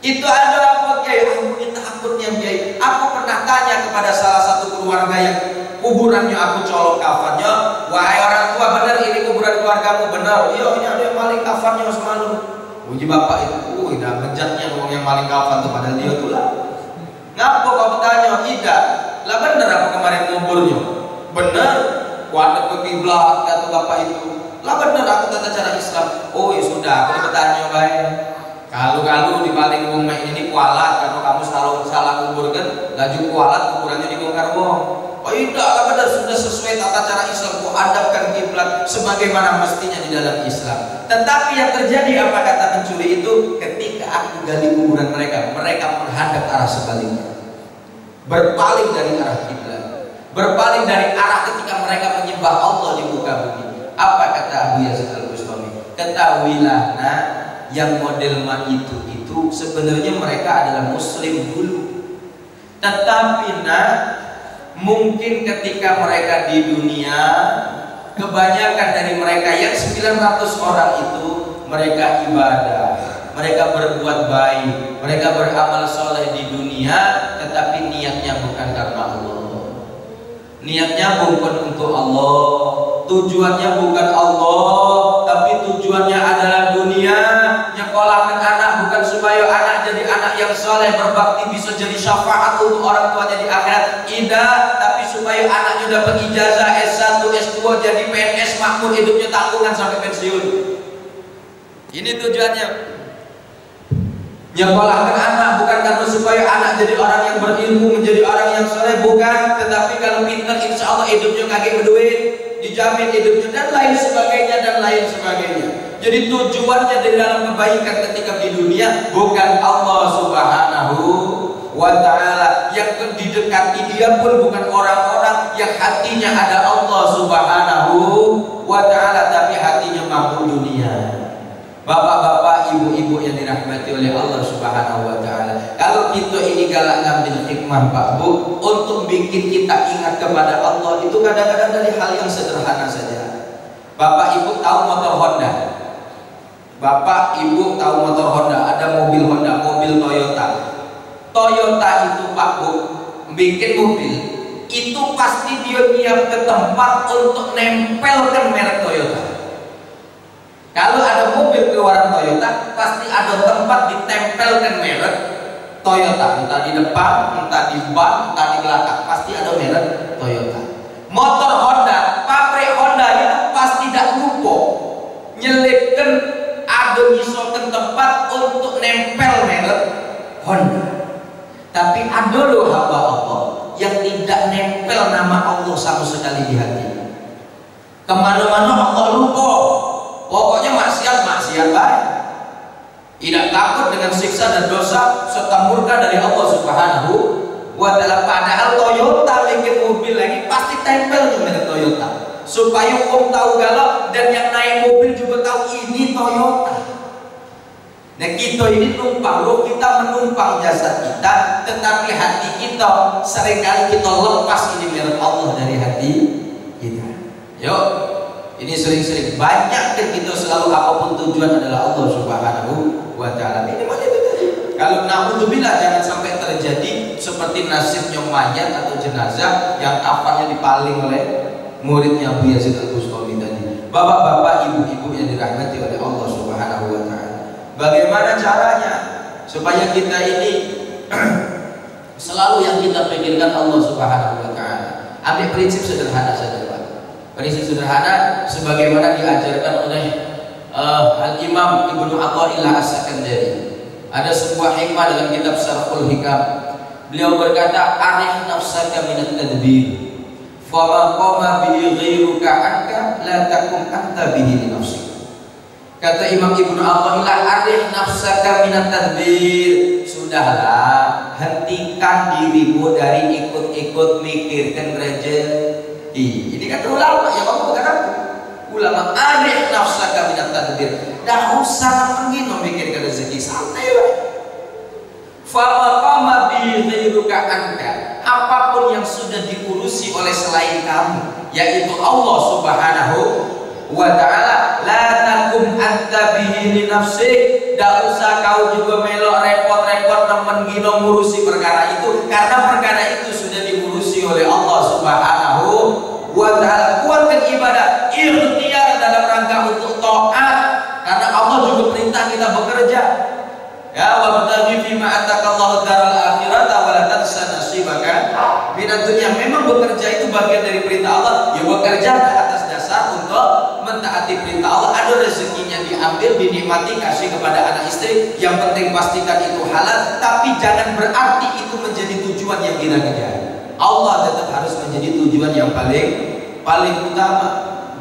Itu ada apa Kiai? Aku minta takutnya Kiai. Aku pernah tanya kepada salah satu keluarga yang kuburannya aku colok kafannya. Wahai orang tua, benar ini kuburan keluargamu? Benar. Iya, ini ada yang maling kafannya semalam. Uji bapak itu, dah bejatnya orang yang maling kafan tuh, padahal dia tuh lah. Ngapa kau bertanya? Tidak. Lah bener apa kemarin kuburnya? Bener. Kuadep ke kiblat kata bapak itu. Lah bener aku tata cara Islam. Oh ya sudah, aku bertanya baik. Kalau di paling rumah ini kualat, karena kamu selalu salah kuburkan, laju kualat kuburannya di sebagaimana mestinya di dalam Islam. Tetapi yang terjadi apa kata pencuri itu? Ketika aku gali kuburan mereka, mereka menghadap arah sebaliknya, berpaling dari arah kiblat, berpaling dari arah ketika mereka menyembah Allah di muka bumi. Apa kata Abu Yazid Al-Bustami? Ketahuilah, nah, yang model itu sebenarnya mereka adalah Muslim dulu. Tetapi nah, mungkin ketika mereka di dunia, kebanyakan dari mereka yang 900 orang itu mereka ibadah, mereka berbuat baik, mereka beramal soleh di dunia, tetapi niatnya bukan karena Allah, niatnya bukan untuk Allah, tujuannya bukan Allah, tapi tujuannya adalah dunia. Nyekolahkan anak bukan supaya anak jadi anak yang soleh, berbakti, bisa jadi syafaat untuk orang tuanya di akhirat, tidak, tapi supaya anaknya dapat ijazah S1, S2, jadi PNS makmur, hidupnya tanggungan sampai pensiun. Ini tujuannya. Nyekolahkan anak bukan karena supaya anak jadi orang yang berilmu, menjadi orang yang soleh, bukan, tetapi kalau pintar insya Allah hidupnya kagak berduit, dijamin hidupnya, dan lain sebagainya, dan lain sebagainya. Jadi tujuannya di dalam kebaikan ketika di dunia bukan Allah Subhanahu wa ta'ala. Yang didekati dia pun bukan orang-orang yang hatinya ada Allah Subhanahu wa ta'ala, tapi hatinya mampu dunia. Bapak-bapak, ibu-ibu yang dirahmati oleh Allah Subhanahu wa ta'ala, kalau kita ini galak ngambil hikmah Pak Bu untuk bikin kita ingat kepada Allah, itu kadang-kadang dari hal yang sederhana saja. Bapak Ibu tahu motor Honda? Bapak Ibu tahu motor Honda, ada mobil Honda, mobil Toyota. Toyota itu Pak Bu bikin mobil, itu pasti dia nyiap ke tempat untuk nempelkan merek Toyota. Kalau ada mobil keluaran Toyota, pasti ada tempat ditempelkan merek Toyota, entah di depan, entah di ban, entah di belakang, pasti ada merek Toyota. Motor Honda, pabrik Honda itu pasti tidak lupa nyelipkan, ada nyisokan tempat untuk nempel merek Honda. Tapi ada loh hamba Allah yang tidak nempel nama Allah sama sekali di hati. Kemana-mana Allah lupa, pokoknya maksiat baik, tidak takut dengan siksa dan dosa serta murka dari Allah Subhanahu wa ta'ala. Padahal Toyota bikin mobil lagi pasti tempel merek Toyota, supaya tahu galau dan yang naik mobil juga tahu ini Toyota. Nah kita ini numpang, loh, kita menumpang jasa kita, tetapi hati kita seringkali kita lepas ini merek Allah dari hati kita. Yuk, ini sering-sering banyak kan kita selalu apapun tujuan adalah Allah Subhanahu wa ta'ala. Minimal itu tadi. Kalau naudzubillah jangan sampai terjadi seperti nasibnya mayat atau jenazah yang kafannya dipaling oleh muridnya Abu Yazid Al-Bustami tadi. Bapak-bapak, ibu-ibu yang dirahmati oleh Allah Subhanahu wa ta'ala, bagaimana caranya supaya kita ini selalu yang kita pikirkan Allah Subhanahu wa ta'ala? Ambil prinsip sederhana saja Pak. Prinsip sederhana sebagaimana diajarkan oleh Al-Imam Ibnu Athaillah As-Sakandari. Ada sebuah hikmah dalam kitab Syarhul Hikam. Beliau berkata, "Arif nafsaka minat tadbir, fa ma qama bihi ghairuka anka la takum anta bihi li nafsik." Kata Imam Ibnu Athaillah, "Arif nafsaka minat tadbir." Sudahlah, hentikan dirimu dari ikut-ikut mikirkan rezeki. Ini kata ulama, yang kamu bukan aku. Ulama, arif nafsaka minat tadbir. Dah usah lagi memikirkan rezeki, santai lah. Fa qama bi ghairuka anka. Apapun yang sudah diurusi oleh selain kamu, yaitu Allah Subhanahu wa ta'ala, la takum anta bihi li nafsik. Dah usah kau juga melok repot-repot nemen gino ngurusi perkara itu, karena perkara itu sudah diurusi oleh Allah Subhanahu wa ta'ala. Kuatkan ibadah, ikhtiar dalam rangka untuk taat, karena Allah juga perintah kita bekerja. Ya, wa bataghi fima atakallahu daral akhirata wa la tansa nasibaka minad dunya. Memang bekerja itu bagian dari perintah Allah. Ya bekerja atas dasar untuk mentaati perintah Allah. Ada rezekinya diambil, dinikmati, kasih kepada anak istri. Yang penting pastikan itu halal, tapi jangan berarti itu menjadi tujuan yang kita kejar. Allah tetap harus menjadi tujuan yang paling utama.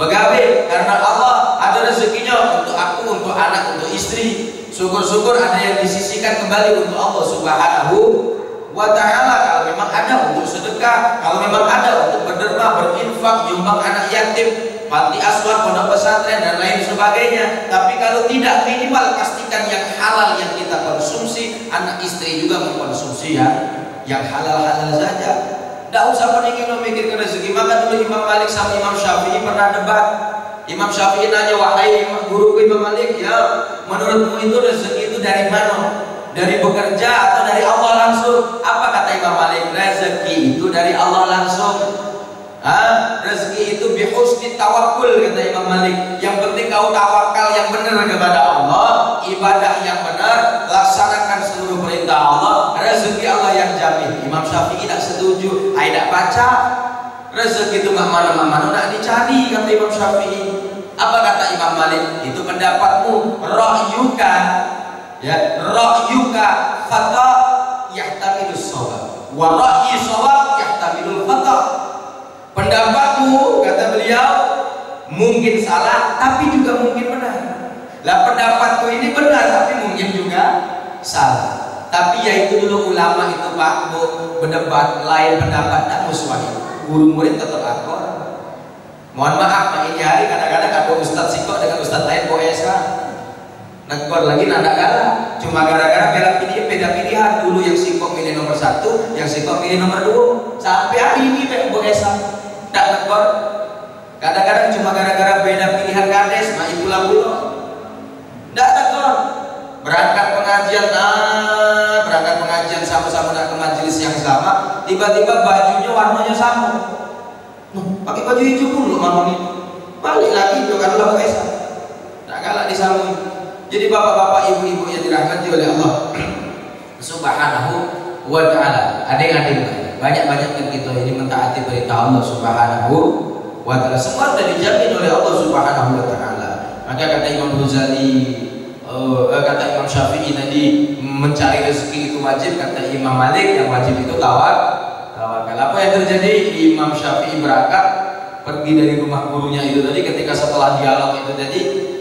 Begawe karena Allah, ada rezekinya untuk aku, untuk anak, untuk istri. Syukur-syukur ada yang disisihkan kembali untuk Allah Subhanahu wa ta'ala. Kalau memang ada untuk sedekah, kalau memang ada untuk berderma, berinfak, nyumbang anak yatim, panti asuhan, pondok pesantren dan lain sebagainya. Tapi kalau tidak, minimal pastikan yang halal yang kita konsumsi, anak istri juga mengkonsumsi ya yang halal-halal saja. Tidak usah peningin memikirkan rezeki. Maka dulu Imam Malik sama Imam Syafi'i pernah debat. Imam Syafi'i nanya, wahai guruku Imam Malik, ya menurutmu itu rezeki itu dari mana? Dari bekerja atau dari Allah langsung? Apa kata Imam Malik? Rezeki itu dari Allah langsung. Rezeki itu bihusni tawakkul, kata Imam Malik. Yang penting kau tawakal yang benar kepada Allah, ibadah yang benar, laksanakan seluruh perintah Allah, rezeki Allah yang jamin. Imam Syafi'i tidak setuju. Tidak baca rezeki itu mana-mana nak dicari, kata Imam Syafi'i. Apa kata Imam Malik? Itu pendapatmu. Ra'yuka, ya, ra'yuka khata yahtamilus shawab, wa ra'yi shawab yahtamilul khata. Pendapatmu, kata beliau, mungkin salah tapi juga mungkin benar. Lah pendapatku ini benar tapi mungkin juga salah. Tapi yaitu dulu ulama itu Pak berdebat, lain pendapat dan muswahid. Guru murid tetap akor. Mohon maaf Pak, ini hari kadang-kadang ada Ustadz Siko dengan Ustadz lain Boesa. Negor lagi nanda kalah. Cuma gara-gara beda pilihan. Dulu yang Siko milih nomor 1, yang Siko milih nomor 2. Sampai hari ini Boesa tak negor. Kadang-kadang cuma gara-gara beda pilihan kades, nah itulah pula. Tidak negor. Berangkat pengajian sama-sama nak ke majelis yang sama, tiba-tiba bajunya warnanya sama. Pakai baju hijau dulu mamang itu, balik lagi itu kan lah Boesa. Tak kalah disambung. Jadi bapak-bapak, ibu-ibu yang dirahmati oleh Allah Subhanahu wa ta'ala, adik-adik, banyak-banyak kita ini mentaati perintah Allah Subhanahu wa ta'ala. Semua sudah dijamin oleh Allah Subhanahu wa ta'ala. Maka kata Imam Ghazali, kata Imam Syafi'i tadi, mencari rezeki itu wajib. Kata Imam Malik, yang wajib itu tawakal. Apa yang terjadi? Imam Syafi'i berangkat pergi dari rumah gurunya itu tadi, ketika setelah dialog itu tadi,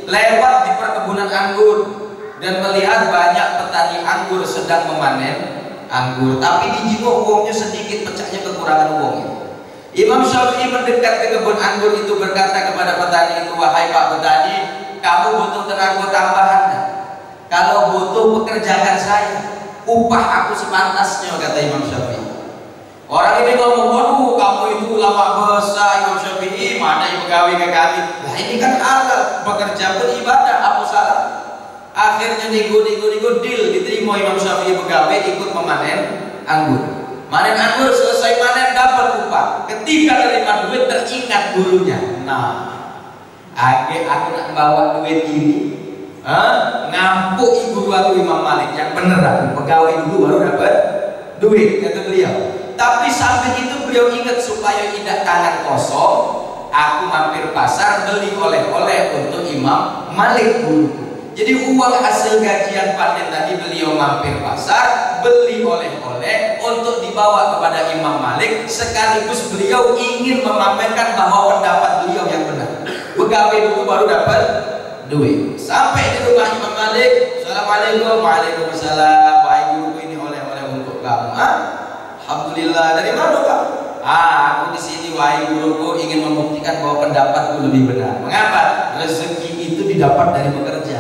lewat di perkebunan anggur dan melihat banyak petani anggur sedang memanen anggur, tapi di jiwa uangnya sedikit, pecahnya kekurangan uang itu. Imam Syafi'i mendekat ke kebun anggur itu, berkata kepada petani itu, wahai Pak Petani, kamu butuh tenaga tambahan? Kalau butuh, pekerjakan saya, upah aku sepantasnya, kata Imam Syafi'i. Orang ini ngomong, waduh kamu itu ulama besar Imam Syafi'i, mana yang pegawai ke kami? Nah ini kan halal, bekerja pun ibadah, apa salah? Akhirnya nego deal, diterima Imam Syafi'i pegawai, ikut memanen anggur. Manen anggur, selesai panen dapat upah. Ketika terima duit teringat gurunya. Nah, aku nak bawa duit ini, ngampuk ibu aku Imam Malik, yang bener aku pegawai dulu baru dapat duit, kata beliau. Tapi sampai itu beliau ingat, supaya tidak tangan kosong, aku mampir pasar beli oleh-oleh untuk Imam Malik guruku. Jadi uang hasil gajian panen tadi beliau mampir pasar beli oleh-oleh untuk dibawa kepada Imam Malik, sekaligus beliau ingin memamerkan bahwa pendapat beliau yang benar. Pegawai dulu baru dapat duit. Sampai di rumah Imam Malik, assalamualaikum, waalaikumsalam, wahai guruku, ini oleh-oleh untuk kamu. Alhamdulillah, dari mana Pak? Aku di sini wahai guruku ingin membuktikan bahwa pendapatku lebih benar. Mengapa? Rezeki itu didapat dari bekerja.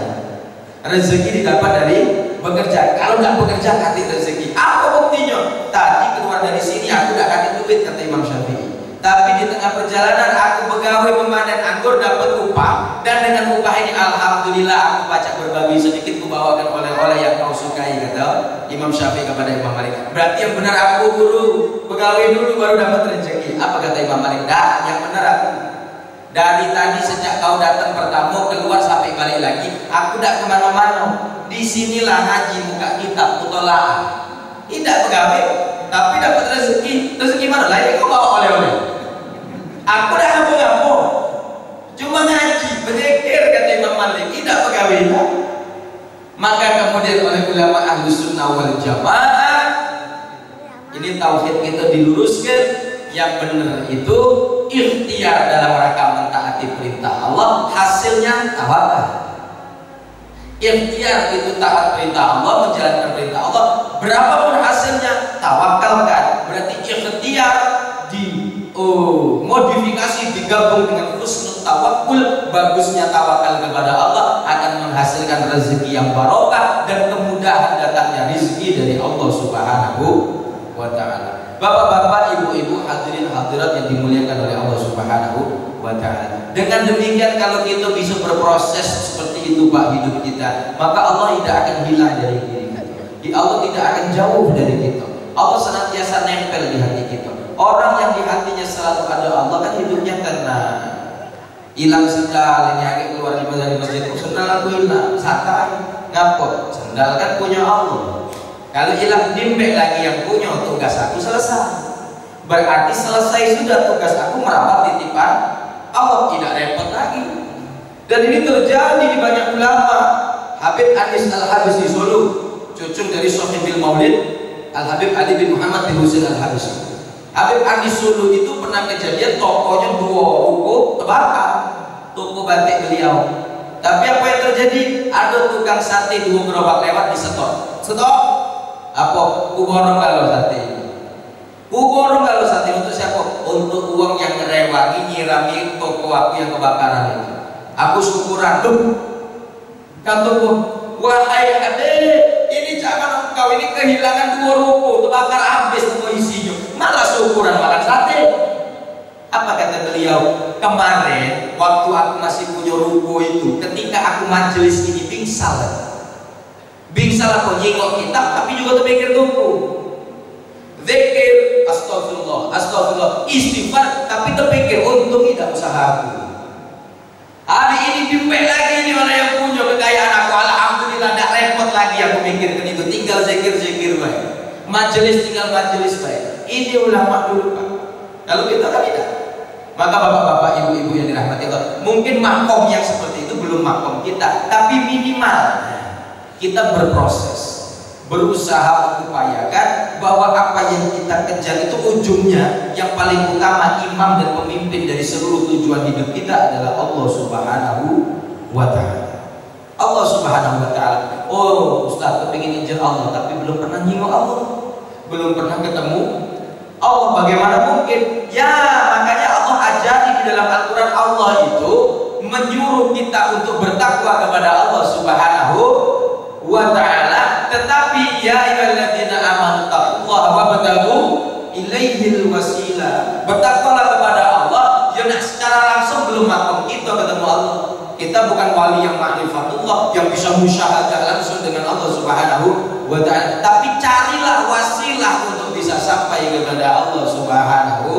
Rezeki didapat dari bekerja. Kalau nggak bekerja, kasih rezeki. Apa buktinya? Tadi keluar dari sini aku udah kasih duit, kata Imam Syafi'i. Tapi di tengah perjalanan aku pegawai memanen anggur, dapat upah, dan dengan upah ini alhamdulillah aku baca berbagi sedikit, kubawakan oleh-oleh yang kau sukai, kata Imam Syafi'i kepada Imam Malik. Berarti yang benar aku guru, pegawai dulu baru dapat rezeki. Apa kata Imam Malik? Dah, yang benar aku. Dari tadi sejak kau datang pertama keluar sampai balik lagi, aku tidak kemana-mana. Disinilah ngaji, buka kitab, mutolaah. Tidak pegawai, tapi dapat rezeki. Rezeki mana? Lain kau bawa oleh-oleh. Aku dah ngapa-ngapa, cuma ngaji, berzikir, kata Imam Malik. Tidak pegawai. Maka kemudian oleh ulama Ahlus Sunnah wal Jamaah, ini tauhid kita diluruskan. yang benar itu ikhtiar dalam rangka mentaati perintah Allah, hasilnya tawakal. Ikhtiar itu taat perintah Allah, menjalankan perintah Allah, berapapun hasilnya tawakalkan. Berarti ikhtiar modifikasi digabung dengan husnul tawakkul, bagusnya tawakal kepada Allah akan menghasilkan rezeki yang barokah dan kemudahan datangnya rezeki dari Allah Subhanahu wa taala. Bapak-bapak, ibu-ibu, hadirin hadirat yang dimuliakan oleh Allah Subhanahu wa taala. Dengan demikian kalau kita bisa berproses seperti itu Pak hidup kita, maka Allah tidak akan hilang dari diri kita. Allah tidak akan jauh dari kita. Allah senantiasa nempel di hati kita. Orang yang di hatinya selalu ada Allah kan hidupnya tenang. Hilang sendal, ini agak keluar dari masjid, sendal aku hilang, santai, ngapot. Sendal kan punya Allah. Kalau hilang dimbek lagi yang punya, tugas aku selesai. Berarti selesai sudah tugas aku merawat titipan Allah, tidak repot lagi. Dan ini terjadi di banyak ulama. Habib Anis Al-Habsyi Solo, cucu dari Sohibul Maulid Al-Habib Ali bin Muhammad bin Husain Al-Habsyi. Habib Anis Solo itu pernah kejadian tokonya 2 ruko terbakar, toko batik beliau. Tapi apa yang terjadi? Ada tukang sate 2 gerobak lewat di stop. Apa? Kuborong kalau sate ini. Kuborong kalau sate untuk siapa? Untuk uang yang ngerewangi nyirami toko aku yang kebakaran itu. Aku syukuran tuh. Kataku, wahai adik, ini jangan engkau ini kehilangan 2 ruko, terbakar habis toko isinya. Malah syukuran makan sate. Apa kata beliau? Kemarin waktu aku masih punya ruko itu, ketika aku majelis ini bingsal. Bingsal aku nyengok kitab tapi juga terpikir tuku. Zikir, astagfirullah, astagfirullah, istighfar tapi terpikir untung tidak usaha aku. Hari ini dimpek lagi ini orang yang punya kekayaan aku, alhamdulillah tidak repot lagi aku mikirkan itu, tinggal zikir-zikir baik. Majelis tinggal majelis baik. Ini ulama dulu Pak. Kalau kita kan tidak. Maka bapak-bapak, ibu-ibu yang dirahmati Allah, mungkin makom yang seperti itu belum makom kita, tapi minimal kita berproses, berusaha mengupayakan bahwa apa yang kita kejar itu ujungnya yang paling utama, imam dan pemimpin dari seluruh tujuan hidup kita adalah Allah Subhanahu wa taala. Allah Subhanahu wa taala. Oh, Ustaz kepingin ngejar Allah tapi belum pernah nyinggung Allah, belum pernah ketemu Allah, bagaimana mungkin? Ya, makanya Allah ajari di dalam Al-Qur'an, Allah itu menyuruh kita untuk bertakwa kepada Allah Subhanahu wa ta'ala, tetapi ya ayyuhalladzina amanu taqullaha wabtaghu ilaihil wasilah. Bertakwalah kepada Allah, ya nah, secara langsung belum makom kita ketemu Allah. Kita bukan wali yang ma'rifatullah yang bisa musyahadah langsung dengan Allah Subhanahu wa ta'ala, tapi carilah wasilah untuk bisa sampai kepada Allah Subhanahu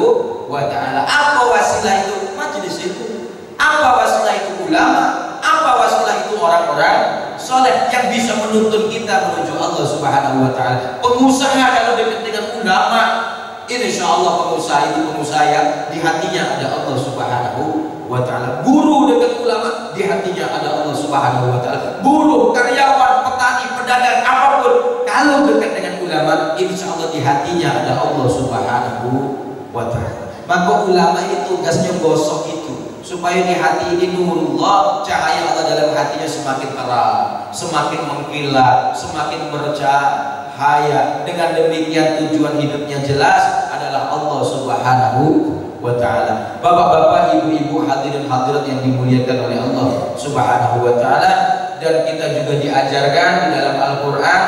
wa ta'ala. Apa wasilah itu? Majelis itu. Apa wasilah itu? Ulama. Apa wasilah itu? Orang-orang soleh yang bisa menuntun kita menuju Allah Subhanahu wa ta'ala. Pengusaha kalau dekat dengan ulama, insya Allah pengusaha itu pengusaha yang di hatinya ada Allah Subhanahu wa ta'ala. Guru dekat ulama, di hatinya ada Allah Subhanahu wa ta'ala. Buruh, karyawan, petani, pedagang, apapun, kalau dekat dengan ulama, insya Allah di hatinya ada Allah Subhanahu wa ta'ala. Maka ulama ini tugasnya gosok itu, supaya di hati ini nurullah, cahaya Allah dalam hatinya semakin terang, semakin mengkilat, semakin bercahaya. Dengan demikian tujuan hidupnya jelas adalah Allah Subhanahu wa ta'ala. Bapak-bapak, ibu-ibu, hadirin hadirat yang dimuliakan oleh Allah Subhanahu wa ta'ala. Dan kita juga diajarkan di dalam Al-Quran,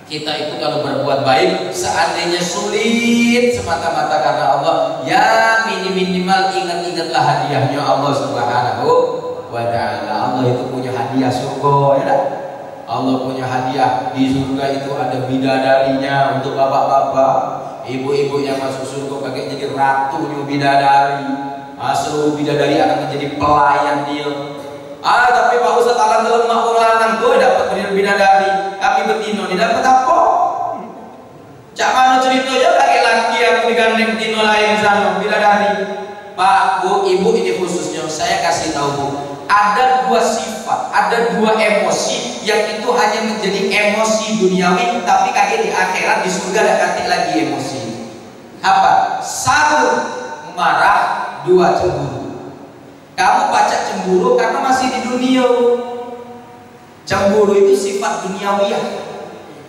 kita itu kalau berbuat baik, seandainya sulit semata-mata karena Allah, ya minimal ingat-ingatlah hadiahnya Allah Subhanahu wa ta'ala. Allah itu punya hadiah surga, ya. Allah punya hadiah di surga itu ada bidadarinya untuk bapak-bapak, ibu-ibu yang masuk surga pakai jadi ratunya bidadari. Seluruh bidadari akan menjadi pelayan dia. Tapi Pak Ustaz alam dalam makhluk lanang gue dapat bidadari, kami betino ini dapat apa? Cak mana ceritanya laki-laki yang digandeng betino lain sana bidadari. Pak, Bu, Ibu, ini khususnya saya kasih tahu Bu, ada 2 sifat, ada 2 emosi yang itu hanya menjadi emosi duniawi, tapi kakek di akhirat di surga ada kakek lagi emosi. Apa? Satu, marah. Dua, cemburu. Kamu pacak cemburu karena masih di dunia. Cemburu itu sifat duniawiyah.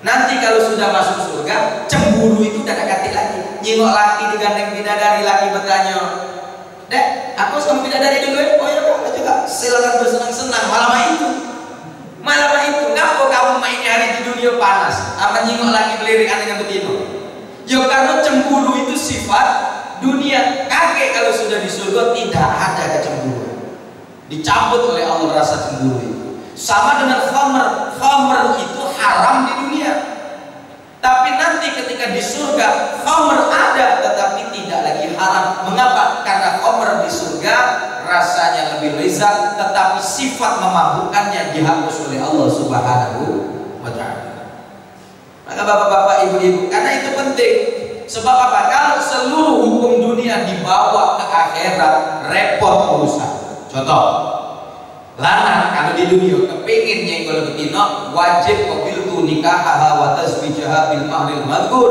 Nanti kalau sudah masuk surga, cemburu itu udah dekat lagi. Nyingok laki digandeng bidadari, laki bertanya, "Dek, aku sama bidadari dulu ya?" "Oh ya, aku juga." Silakan bersenang-senang. Malam itu, ngapa kamu mainnya hari di dunia panas? Apa nyingok laki belirikan dengan betina? Ya karena cemburu itu sifat dunia. Kakek kalau sudah di surga tidak ada kecemburuan. Dicabut oleh Allah rasa cemburu itu. Sama dengan khamr itu haram di dunia. Tapi nanti ketika di surga khamr ada tetapi tidak lagi haram. Mengapa? Karena khamr di surga rasanya lebih lezat, tetapi sifat memabukkannya dihapus oleh Allah Subhanahu wa ta'ala. Maka bapak-bapak, ibu-ibu, karena itu penting. Sebab apa? Kalau seluruh hukum dunia dibawa ke akhirat, repot urusan. Contoh, lanang kalau di dunia kepingin nyenggol betina, wajib qabiltu nikahaha wa tazwijaha bil mahril madhkur.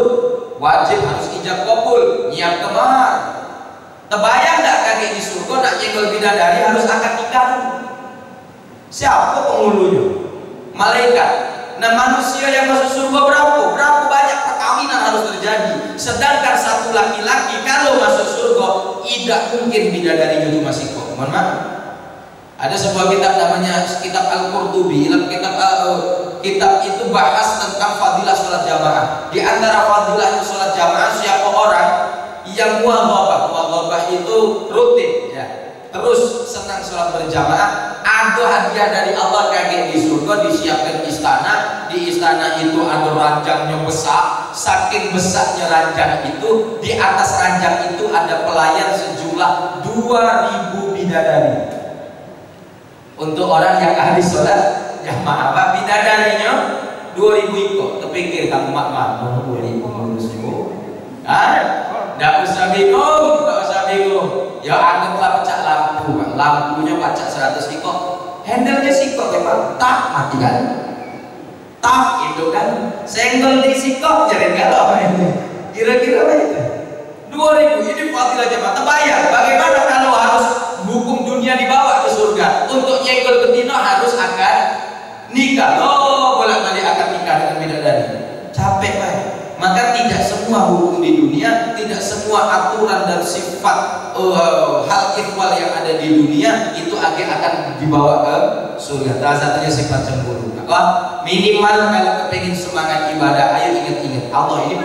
Wajib harus ijab kabul, nyiap ke mahar. Terbayang enggak kakek di surga nak nyenggol bidadari harus akad nikah? Siapa penghulunya? Malaikat. Nah, manusia yang masuk surga berapa banyak perkawinan harus terjadi. Sedangkan satu laki-laki kalau masuk surga tidak mungkin bidadarinya cuma siko. Mohon maaf. Ada sebuah kitab namanya kitab Al-Qurtubi. Kitab itu bahas tentang fadilah sholat jamaah. Di antara fadilah sholat jamaah, siapa orang yang muwadhabah itu rutin ya, terus senang sholat berjamaah, ada hadiah dari Allah kakek di surga, disiapkan istana. Di istana itu ada ranjangnya besar, saking besarnya ranjang itu, di atas ranjang itu ada pelayan sejumlah 2000 bidadari. Untuk orang yang ahli sholat jamaah, Pak, bidadarinya 2000 ikut. Terpikir kamu mak 2000 ngurusmu? Nggak usah bingung, Ya anggaplah pecah lampu, Pak. Lampunya pacak 100 ikut, handlenya sikok memang tak mati kan? Tak itu kan? Senggol di sikok jadi galau ini. Kira-kira apa itu? 2000 ini fadilah jamaah. Terbayang bagaimana kalau harus hukum dunia dibawa ke surga? Untuk nyenggol betina harus akad nikah. Oh, bolak-balik akad nikah dengan bidadari. Capek, Pak. Maka tidak semua hukum di dunia, tidak semua aturan dan sifat hal ikhwal yang ada di dunia itu akan dibawa ke surga. Salah satunya sifat cemburu. Maka minimal kalau kepingin semangat ibadah, ayo ingat-ingat Allah ini